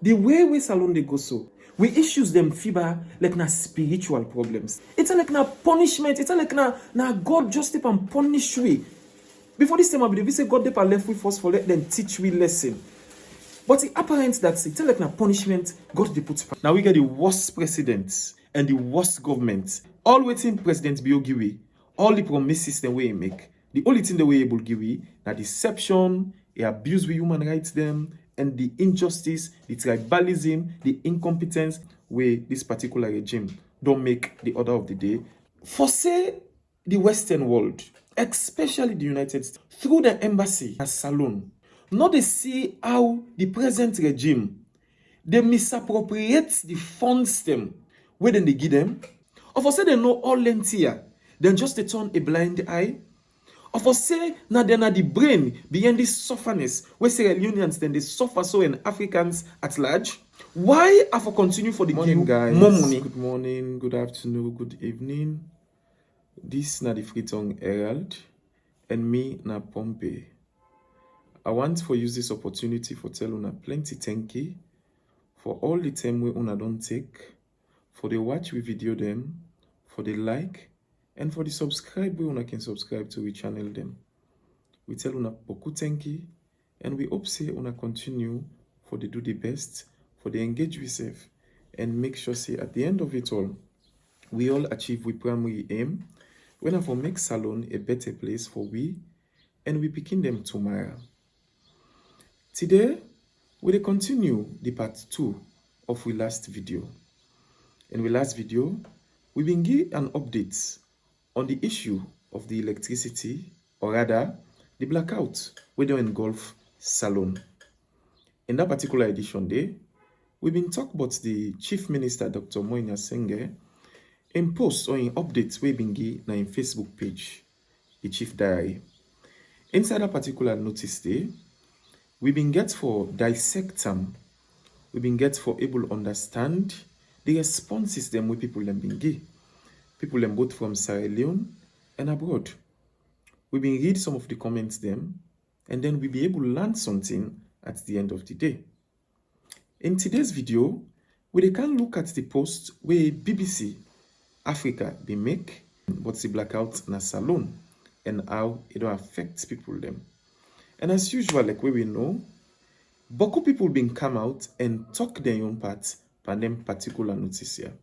The way Salon they go so, we issues them fever like na spiritual problems. It's like na punishment. It's like na God just tip and punish we. Before this time, I believe we say God tip and left we first for let them teach we lesson. But it's apparent that it's like na punishment God they put. Now we get the worst presidents and the worst government. All waiting President Bio give all the promises the way he make. The only thing the way able give na deception, the abuse with human rights them, and the injustice, the tribalism, the incompetence where this particular regime don't make the order of the day. For say the Western world, especially the United States, through the embassy as Salon, not they see how the present regime they misappropriate the funds them where then they give them. Or for say they know all length here, then just they turn a blind eye. Or for say now then the brain behind this sufferness where Sierra Leoneans then they suffer so in Africans at large. Why I for continue for the morning, guys. More money? Good morning, good afternoon, good evening. This na the FREETOWN Herald and me na Pompey. I want for use this opportunity for tell una plenty thank you for all the time we una don't take, for the watch we video them, for the like, and for the subscribe we una can subscribe to we channel them. We tell una beaucoup thank you, and we hope say una continue for the do the best, for the engage we safe, and make sure say at the end of it all, we all achieve we primary aim, when for make Salon a better place for we, and we begin them tomorrow. Today, we will continue the part 2 of we last video. In we last video, we been give an update on the issue of the electricity, or rather, the blackout, where they engulf Salon. In that particular edition day, we've been talking about the Chief Minister, Dr. Moina Senge, in post or in updates we been give na in Facebook page, the Chief Diary. Inside that particular notice day, we been get for dissect them, we been get for able understand the responses them we people them been give. People them both from Sierra Leone and abroad. We been read some of the comments them, and then we be able to learn something at the end of the day. In today's video, we can look at the post where BBC Africa they make what's the blackout na Salon and how it will affect people them. And as usual, like we know, beaucoup people been come out and talk their own part by them particular notice here.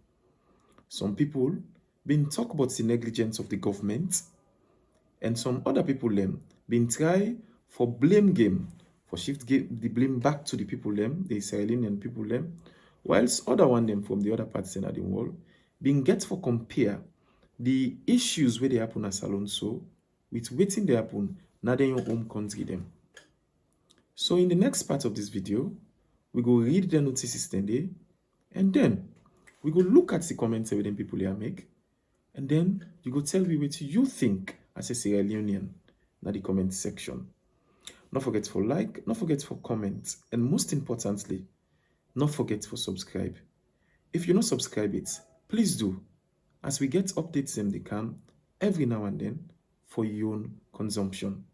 Some people been talk about the negligence of the government, and some other people them been try for blame game, for shift the blame back to the people them, the Sierra Leonean people them, whilst other one them from the other parts in the world been get for compare the issues where they happen at Salon so with waiting they happen not in your home country them. So in the next part of this video, we go read the notices then, and then we go look at the comments that people here make, and then you go tell me what you think as a Sierra Leonean in the comment section. Not forget for like, not forget for comment, and most importantly, not forget for subscribe. If you not subscribe it, please do, as we get updates them they come every now and then for your own consumption.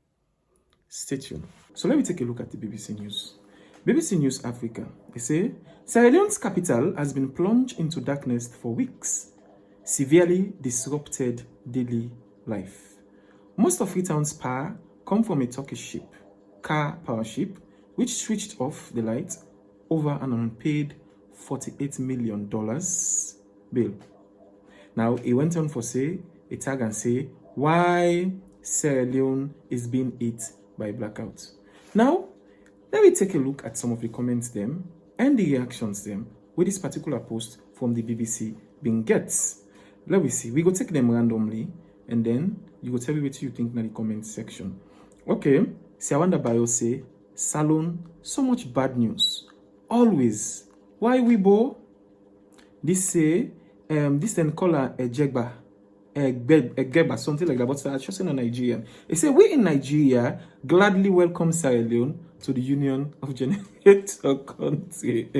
Stay tuned. So let me take a look at the BBC News. BBC News Africa, they say, Sierra Leone's capital has been plunged into darkness for weeks, severely disrupted daily life. Most of FREETOWN's power come from a Turkish ship, car power ship, which switched off the light over an unpaid $48 million bill. Now, he went on for say, a tag and say, why Sierra Leone is being hit by blackout. Now, let me take a look at some of the comments them and the reactions them with this particular post from the BBC being gets. Let me see. We go take them randomly, and then you go tell me what you think in the comment section. Okay, Siawanda Bayo say, Salon, so much bad news. Always. Why Weibo? This say, this then call her a Jegba. Egeba, something like that, but I just in a Nigerian. They say we in Nigeria gladly welcome Sierra Leone to the Union of Generator Country.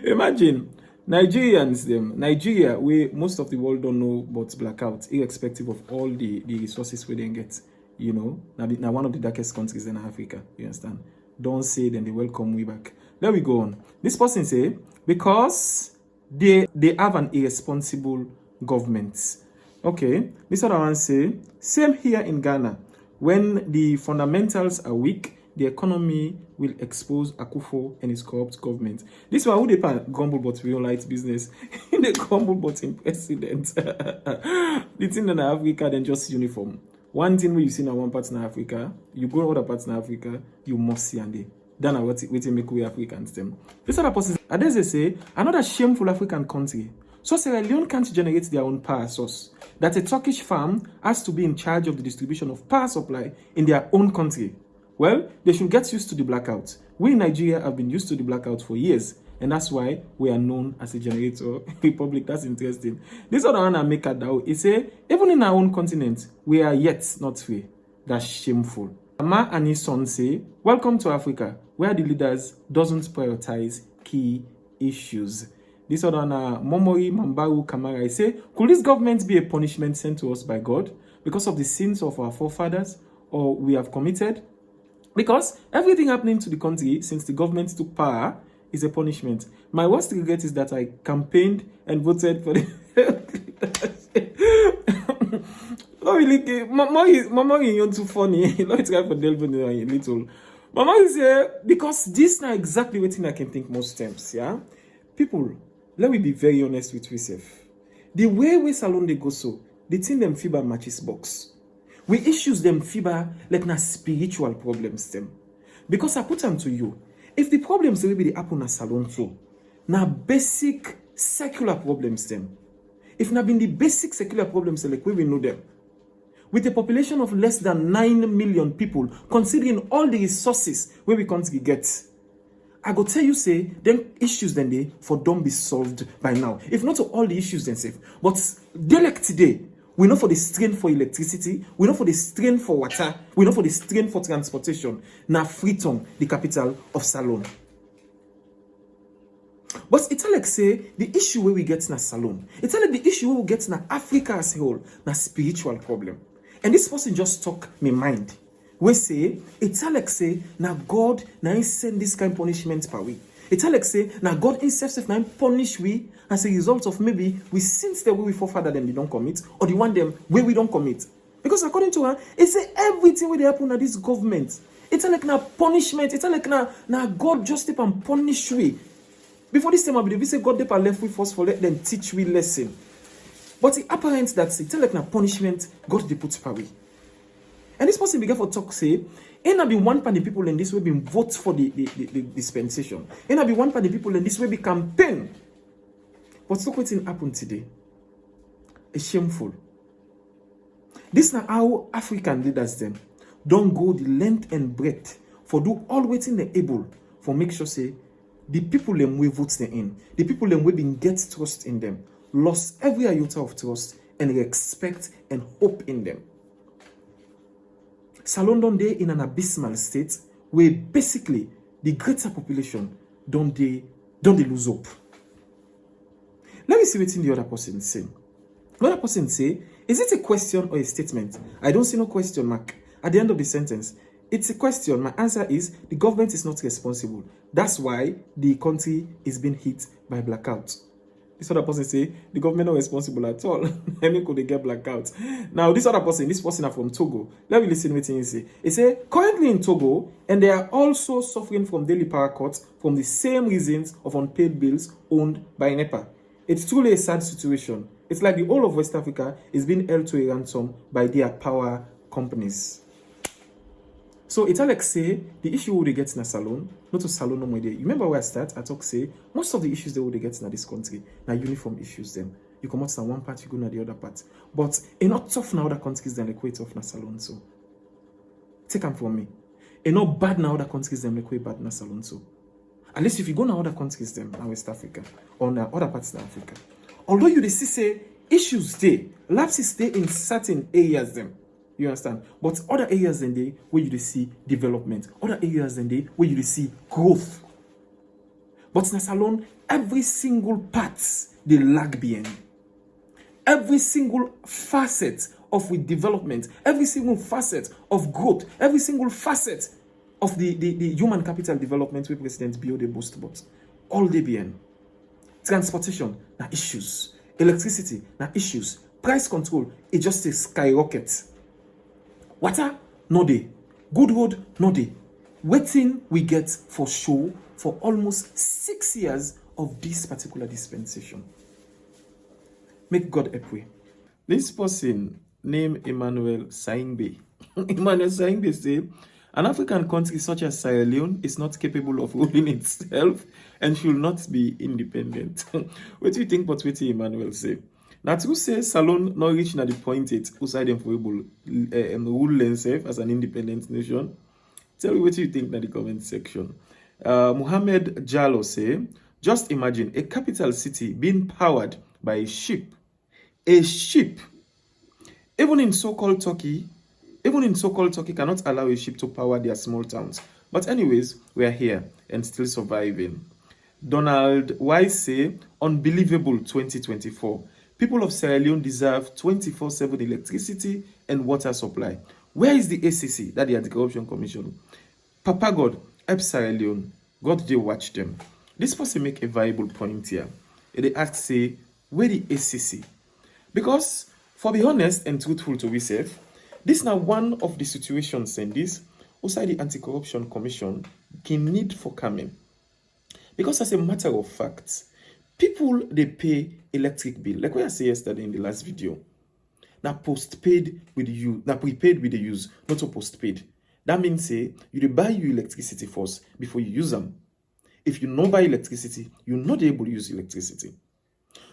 Imagine Nigerians, Nigeria, where most of the world don't know about blackout, irrespective of all the resources we then get. You know, now one of the darkest countries in Africa. You understand? Don't say then they welcome we back. Let me go on. This person say, because they have an irresponsible government. Okay, this other one say, same here in Ghana. When the fundamentals are weak, the economy will expose Akufo and his corrupt government. This one, who they grumble but real light business. They grumble but in president. The thing in Africa, then just uniform. One thing where you see in one part in Africa, you go to other parts in Africa, you must see and they. Then I what make we Africans them. This other person, they say, another shameful African country. So Sierra Leone can't generate their own power source. That a Turkish firm has to be in charge of the distribution of power supply in their own country. Well, they should get used to the blackout. We in Nigeria have been used to the blackout for years, and that's why we are known as a generator republic. That's interesting. This other one I make a doubt. It say, even in our own continent, we are yet not free. That's shameful. Ama and his son say, welcome to Africa, where the leaders doesn't prioritize key issues. This other one, Momori Mambaru Kamara, I say, could this government be a punishment sent to us by God because of the sins of our forefathers or we have committed? Because everything happening to the country since the government took power is a punishment. My worst regret is that I campaigned and voted for the... Mama, you're too funny. Let me try for delving a little. Mama is here because this is not exactly what I can think most times. Yeah, people, let me be very honest with yourself. The way we salon they go so, they think them FIBA matches box. We issues them FIBA like na spiritual problems them. Because I put them to you, if the problems will be the happen na salon flow, na basic secular problems them. If na been the basic secular problems like we know them. With a population of less than 9 million people, considering all the resources where we can't get, I go tell you say, them issues then they for don't be solved by now. If not all the issues themselves, but they like today, we know for the strain for electricity, we know for the strain for water, we know for the strain for transportation. Now FREETOWN, the capital of Salon. But it's like say the issue where we get na Salon. It's like the issue where we get na Africa as a whole, na spiritual problem. And this person just stuck me mind. We say, it's like say, now God, now he send this kind of punishment per way. It's like say, now God himself now punish we as a result of maybe we since the way we forefather them they don't commit, or the one them where we don't commit. Because according to her, it say everything where they happen at this government. It's like now punishment. It's like now God just step and punish we. Before this time, I believe we say God dep left we first for let them teach we lesson. But it's apparent that it's like na punishment God they put per way. And this person began for talk say, ain't not be one part of the people in this way been vote for the dispensation. Ain't not be one part of the people in this way be campaign. But look what happened today. It's shameful. This now how African leaders them don't go the length and breadth for do all waiting they able for make sure say the people them we vote them in, the people them we been get trust in them, lost every iota of trust and respect and hope in them. Salon don't they in an abysmal state where basically the greater population don't they lose hope. Let me see what the other person say. The other person say, is it a question or a statement? I don't see no question mark at the end of the sentence. It's a question. My answer is the government is not responsible. That's why the country is being hit by blackout. This other person say the government not responsible at all. Any could they get blackout? Now this other person, this person are from Togo. Let me listen what he say. He say currently in Togo, and they are also suffering from daily power cuts from the same reasons of unpaid bills owned by NEPA. It's truly a sad situation. It's like the whole of West Africa is being held to a ransom by their power companies. So it's like say the issue where they get in a salon, not to salon no more there. You remember where I start? I talk say most of the issues they would get in this country now uniform issues them. You come out to one part, you go to the other part. But it's not tough in other countries than like way tough in a salon. So take them from me. It's not bad in other countries than like way bad in a salon. So at least if you go to other countries them in West Africa or in other parts of Africa, although you see say issues stay, lapses stay in certain areas them. You understand? But other areas than they where you see development, other areas than they where you see growth. But in a salon, every single part they lag behind. Every single facet of with development, every single facet of growth, every single facet of the human capital development wey President Bio dey boast about. All dey behind. Transportation na issues. Electricity na issues. Price control, it just a skyrocket. Water, no dey. Good road, no dey. Wetin we get for show for almost 6 years of this particular dispensation. Make God help we. This person named Emmanuel Saingbe. Emmanuel Saingbe say, an African country such as Sierra Leone is not capable of ruling itself and should not be independent. What do you think about what Emmanuel say? Now, to say Salon not reach na the point it outside them for able rule themselves as an independent nation. Tell me what you think in the comment section. Mohammed Jallo say, just imagine a capital city being powered by a ship. A ship. Even in so-called Turkey cannot allow a ship to power their small towns. But anyways, we are here and still surviving. Donald Wise say, unbelievable 2024. People of Sierra Leone deserve 24/7 electricity and water supply. Where is the ACC, that the Anti-Corruption Commission? Papa God, help Sierra Leone. God, they watch them. This person make a viable point here. They ask, say, where the ACC? Because, for be honest and truthful to yourself, this now one of the situations in this, outside the Anti-Corruption Commission, can need for coming. Because as a matter of fact, people, they pay electric bill. Like what I said yesterday in the last video. Now postpaid with you, now prepaid with the use, not to postpaid. That means say you buy your electricity first before you use them. If you not buy electricity, you're not able to use electricity.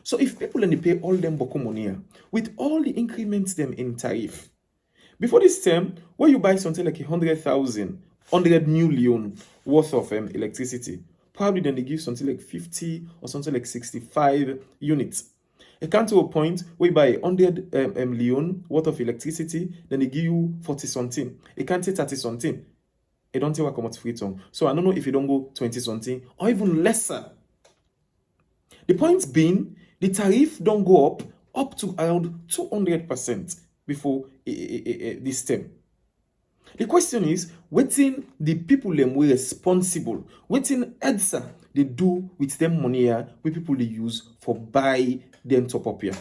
So if people only pay all them boko money with all the increments them in tariff, before this term, when you buy something like 100,000, 100 million worth of electricity, probably then they give something like 50 or something like 65 units. It comes to a point where you buy 100 million worth of electricity, then they give you 40 something. It can't take 30 something. It don't take what come out FREETOWN. So I don't know if you don't go 20 something or even lesser. The point being, the tariff don't go up to around 200% before this term. The question is, wetin the people them were responsible, wetin EDSA they do with them money here, we people they use for buy them top up here.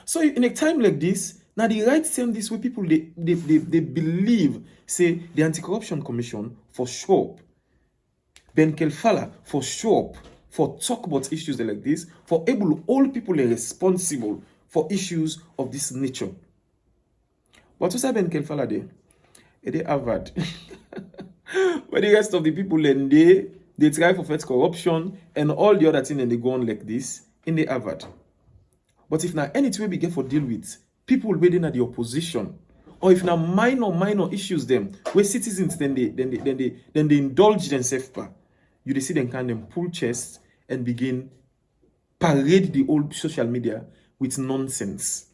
So in a time like this, now the right term this way people they believe say the Anti-Corruption Commission for show up, Ben Kelfala for show up, for talk about issues like this, for able all people are responsible for issues of this nature. But what's Ben Kelfala there? They Harvard. But the rest of the people then they try for fight corruption and all the other things and they go on like this in the Harvard. But if now anything we get for deal with people waiting at the opposition, or if now minor issues them where citizens then they indulge themselves, you see them kind of pull chest and begin parade the old social media with nonsense.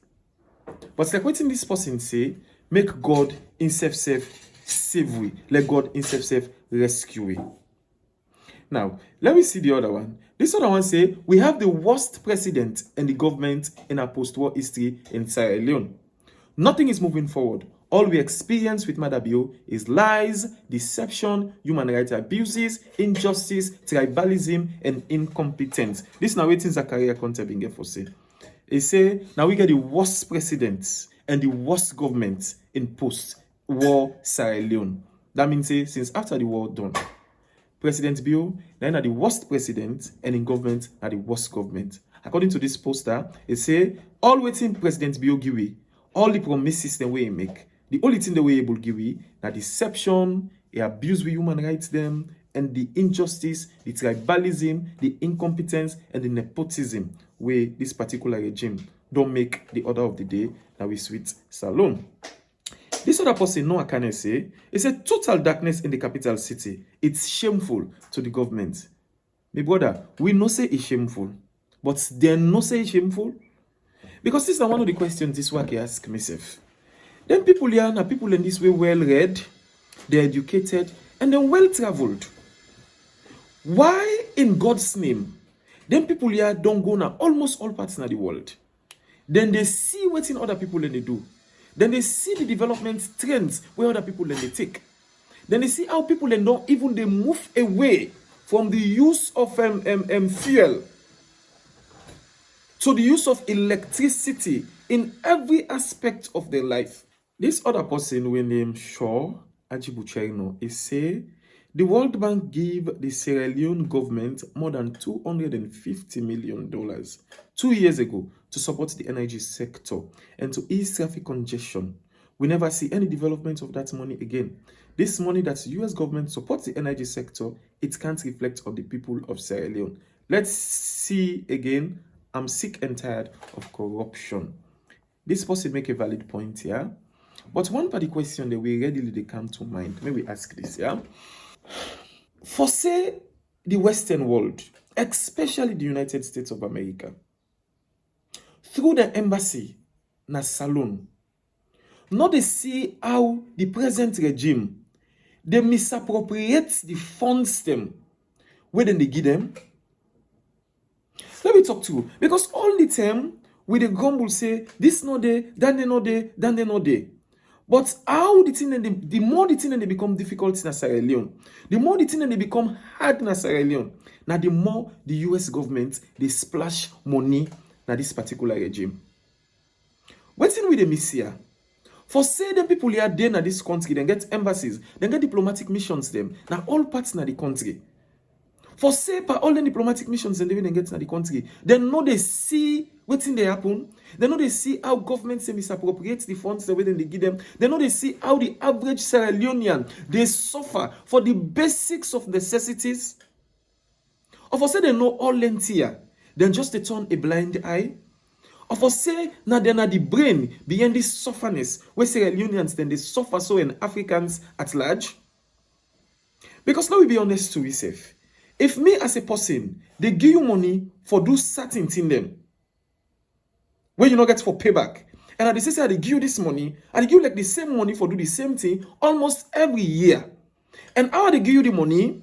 But like what in this person say, make God himself save we. Let God himself rescue we. Now, let me see the other one. This other one say, we have the worst president and the government in our post-war history in Sierra Leone. Nothing is moving forward. All we experience with Madabio is lies, deception, human rights abuses, injustice, tribalism, and incompetence. This now waiting Zachariah Conte being for say. He say, now we get the worst presidents and the worst government in post-war Sierra Leone. That means say, since after the war done, President Bio, now are the worst president and in government are the worst government. According to this poster, it say, all waiting President Bio give we, all the promises the way he make, the only thing the way able give we, na deception, he abuse with human rights them, and the injustice, the tribalism, the incompetence, and the nepotism where this particular regime don't make the order of the day that we sweet salon. This other person, no, I can say, it's a total darkness in the capital city. It's shameful to the government. My brother, we know say it's shameful, but they no say it's shameful. Because this is one of the questions this week I ask myself. Then people here are people in this way well-read, they're educated, and they're well-traveled. Why in God's name, then people here don't go now almost all parts of the world. Then they see what in other people and they do. Then they see the development trends where other people then they take. Then they see how people then don't even they move away from the use of fuel to the use of electricity in every aspect of their life. This other person we name Shaw Ajibucherino is say the World Bank gave the Sierra Leone government more than $250 million 2 years ago to support the energy sector and to ease traffic congestion. We never see any development of that money again. This money that the US government supports the energy sector, it can't reflect on the people of Sierra Leone. Let's see again. I'm sick and tired of corruption. This person make a valid point here. But one part of the question that we readily they come to mind. May we ask this, yeah? For say the Western world, especially the United States of America, through the embassy na Salon, not they see how the present regime they misappropriate the funds them where then they give them. Let me talk to you, because all the time with the grumble say this no day, then they no day, then they no day. But how the thing the more the thing they become difficult in Sierra Leone, the more the thing they become hard in Sierra Leone, now the more the US government they splash money na this particular regime. What's in with the miss here? For say the people here there in this country, then get embassies, then get diplomatic missions them. Now all parts in the country. For say by all the diplomatic missions and they get in the country, then know they see what's in they happen. They know they see how governments misappropriate the funds the way they give them. They know they see how the average Sierra Leonean they suffer for the basics of necessities. Or for say they know all length here, then just they turn a blind eye. Or for say now they're not the brain behind this sufferness where Sierra Leoneans then they suffer so and Africans at large. Because let me be honest to yourself. If me as a person, they give you money for do certain thing them, where you not get for payback, and at the same time they give you this money, and they give you like the same money for do the same thing almost every year. And how they give you the money,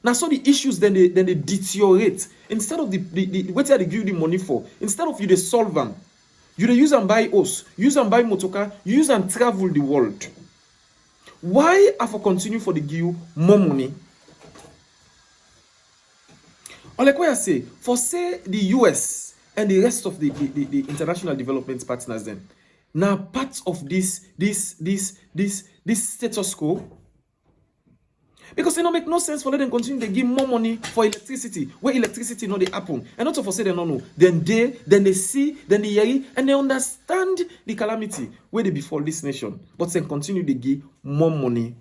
now so the issues then they deteriorate. Instead of the what they give you the money for, instead of you they solve them, you they use and buy house, use and buy motorcar, you use and travel the world. Why have to continue for the give you more money? Or like what I say, for say the US and the rest of the international development partners then, now part of this status quo. Because it don't make no sense for them continue to give more money for electricity, where electricity not they happen. And not for say they don't know. Then they see, then they hear it, and they understand the calamity where they befall this nation. But then continue to give more money.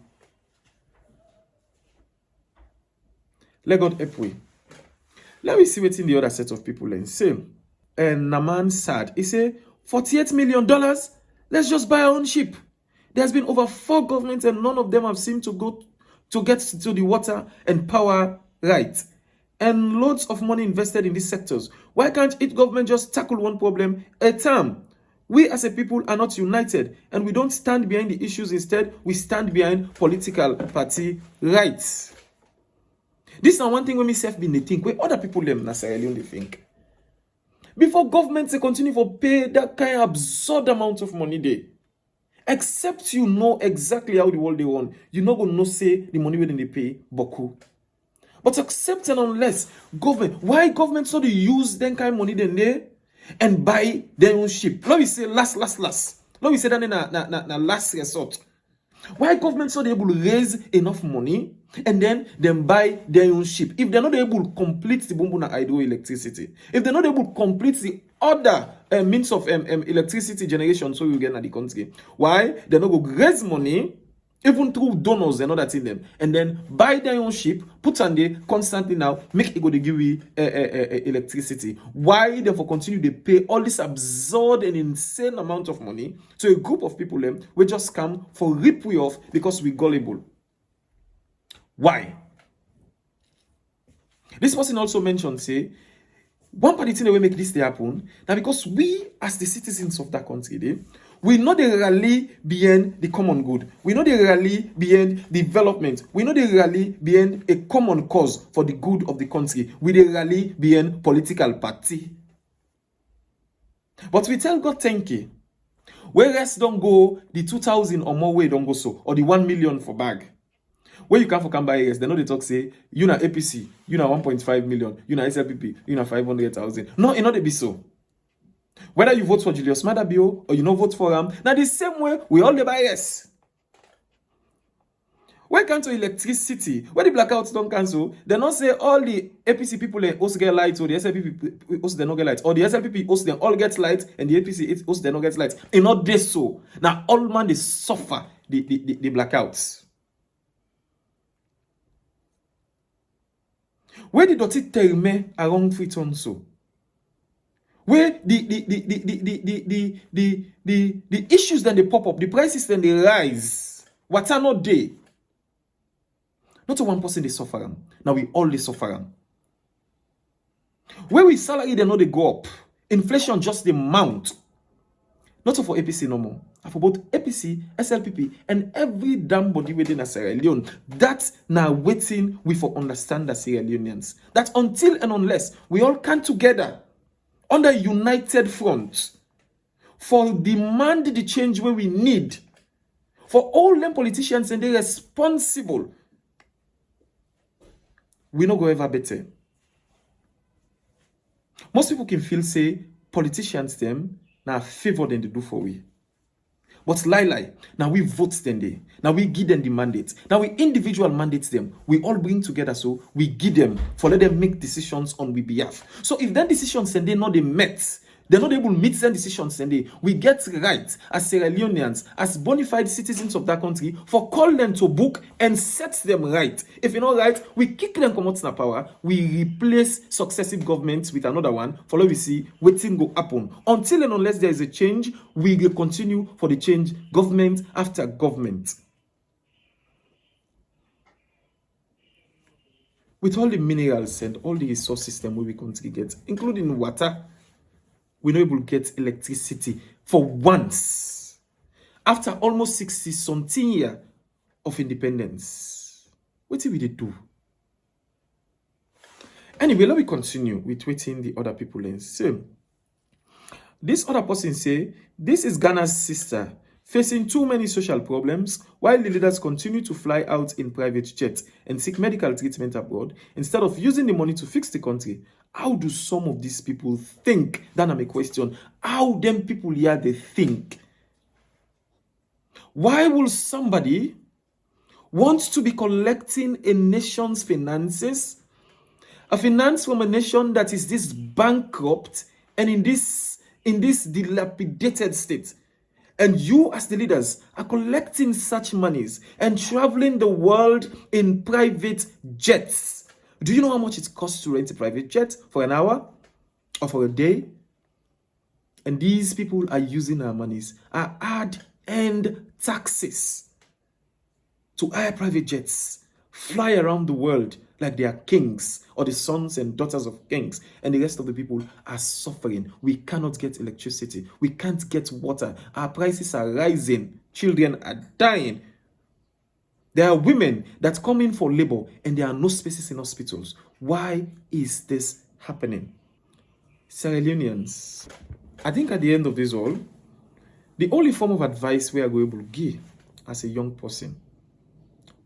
Let God help we. Let me see what's in the other set of people and say. And Naman sad. He say, $48 million, let's just buy our own ship. There's been over 4 governments and none of them have seemed to go to get to the water and power right. And loads of money invested in these sectors. Why can't each government just tackle one problem at a time? We as a people are not united and we don't stand behind the issues. Instead, we stand behind political party rights. This is one thing when me self been they think, where other people them na Sierra Leone they think. Before governments they continue for pay that kind of absurd amount of money there. Except you know exactly how the world they run, you not gonna know say the money when they pay boku. But except and unless government, why government so they use that kind of money then there and buy their own ship? Let me say last. Let me say that in na last resort. Why government so they able to raise enough money and then buy their own ship? If they're not able to complete the Bumbuna hydroelectricity, if they're not able to complete the other means of electricity generation, so you get in the country, why they're not going to raise money, even through donors and other thing them, and then buy their own ship, put on there constantly now, make it go to give you electricity. Why therefore continue to pay all this absurd and insane amount of money to a group of people them we just come for rip we off because we gullible? Why? This person also mentioned say one party thing that will make this happen now because we as the citizens of that country we know they rally behind the common good. We know they rally behind development. We know they rally behind a common cause for the good of the country. We they rally behind political party. But we tell God thank you. Where rest don't go, the 2,000 or more way don't go so, or the 1 million for bag. Where you can buy rest, they know they talk say, you na APC, you na 1.5 million, you na SLPP, you na 500,000. No, it not be so. Whether you vote for Julius Madabio or you not vote for him, now the same way we all the buy yes. When it comes to electricity, when the blackouts don't cancel, they not say all the APC people also get lights, or the SLPP also they not get lights, or the SLPP also they all get lights, and the APC also they not get lights. And not this so. Now all man they suffer the blackouts. Where the dirty tell me around FREETOWN so? Where the issues then they pop up, the prices then they rise. What are not they? Not to one person they suffer them. Now we all they suffer them. Where we salary they know they go up. Inflation just the mount. Not for APC no more. For both APC, SLPP, and every damn body within a Sierra Leone. That's now waiting we for understand the Sierra Leoneans. That until and unless we all come together under a united front for demand the change where we need, for all them politicians and they responsible, we no go ever better. Most people can feel say politicians them now favor than they do for we. But lie. Now we vote them day. Now we give them the mandate. Now we individual mandates them. We all bring together so we give them for let them make decisions on we behalf. So if that decisions and they not they met, they're not able to meet their decisions and we get right as Sierra Leoneans, as bona fide citizens of that country, for call them to book and set them right. If you're not right, we kick them come out in power, we replace successive governments with another one, follow we see, waiting go happen. Until and unless there is a change, we will continue for the change, government after government. With all the minerals and all the resource system we country get, including water, we're not able to get electricity for once. After almost 60-something years of independence. What did we do? Anyway, let me continue with waiting the other people and say. This other person say, this is Ghana's sister facing too many social problems while the leaders continue to fly out in private jets and seek medical treatment abroad instead of using the money to fix the country. How do some of these people think? That's my question. How them people here they think? Why will somebody want to be collecting a nation's finances? A finance from a nation that is this bankrupt and in this dilapidated state. And you as the leaders are collecting such monies and traveling the world in private jets. Do you know how much it costs to rent a private jet for an hour or for a day? And these people are using our monies, our hard-earned taxes, to hire private jets, fly around the world like they are kings or the sons and daughters of kings, and the rest of the people are suffering. We cannot get electricity. We can't get water. Our prices are rising. Children are dying. There are women that come in for labor and there are no spaces in hospitals. Why is this happening? Sierra Leoneans, I think at the end of this all, the only form of advice we are going to give as a young person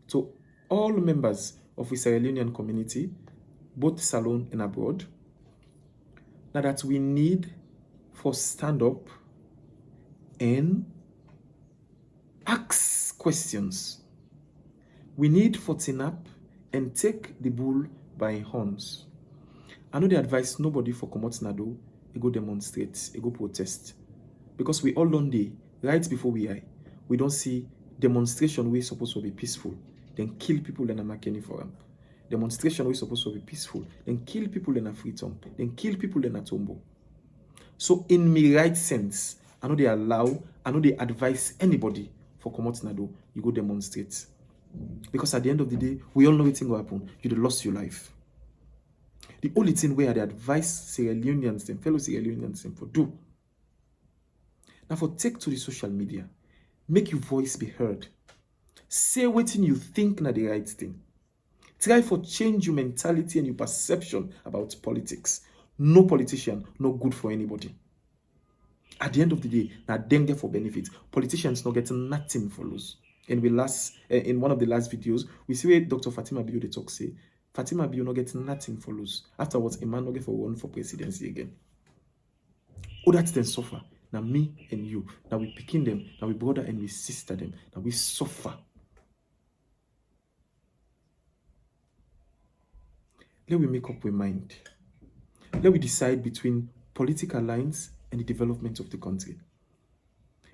to all members of the Sierra Leonean community, both salon and abroad, now that we need for stand up and ask questions. We need for tin up and take the bull by horns. I know they advise nobody for come out nado, e go demonstrate, e go protest. Because we all don't day, right before we don't see demonstration we supposed to be peaceful, then kill people in a McKinney forum. Demonstration we supposed to be peaceful, then kill people in a FREETOWN, then kill people in a Tombo. So in my right sense, I know they advise anybody for come out nado, you go demonstrate. Because at the end of the day, we all know what will happen. You'd lost your life. The only thing where they advise Sierra Leoneans and fellow Sierra Leoneans for do. Now for take to the social media, make your voice be heard. Say what you think na the right thing. Try for change your mentality and your perception about politics. No politician, no good for anybody. At the end of the day, now them get for benefit. Politicians not getting nothing for lose. And in one of the last videos, we see where Dr. Fatima Bio the talk say, Fatima Bio not getting nothing for lose. Afterwards, a man not get for run for presidency again. Oh, that's then suffer. Now me and you. Now we picking them. Now we brother and we sister them. Now we suffer. Let we make up our mind. Let we decide between political lines and the development of the country.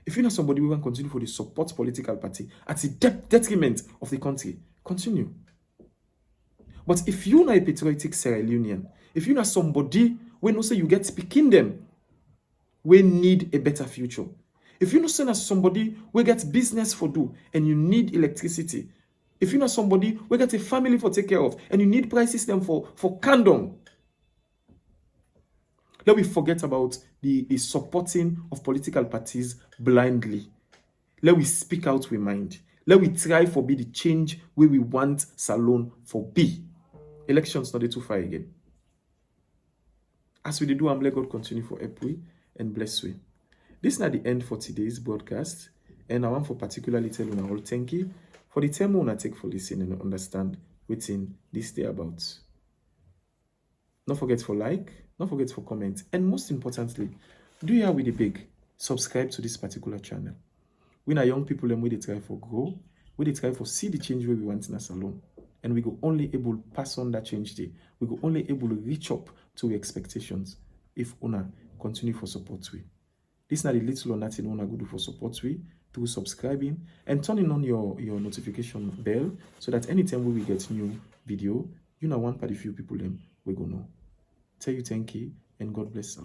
If you're not somebody who want to continue for the support political party at the detriment of the country, continue. But if you're not a patriotic Sierra Leonean, if you're not somebody when no say you get speaking them, we need a better future. If you're not saying as somebody we get business for do and you need electricity, if you're not somebody we get a family for take care of and you need price system for condom, let we forget about the supporting of political parties blindly. Let we speak out with mind. Let we try for be the change where we want Salone for be. Elections not too far again. As we do, let God continue for help we and bless we. This is not the end for today's broadcast, and I want for particularly tell you all thank you for the time we take for listening and understand what's in this day about. Don't forget for like, don't forget for comment, and most importantly, do you with the big subscribe to this particular channel. We are young people and we try for grow, we try for see the change where we want in a salon, and we go only able to pass on that change day. We go only able to reach up to our expectations if una continue for support we. This is not the little or nothing una go do for support we through subscribing and turning on your notification bell so that anytime we get new video, you know one part the few people them we go know. Tell you thank you and God bless you.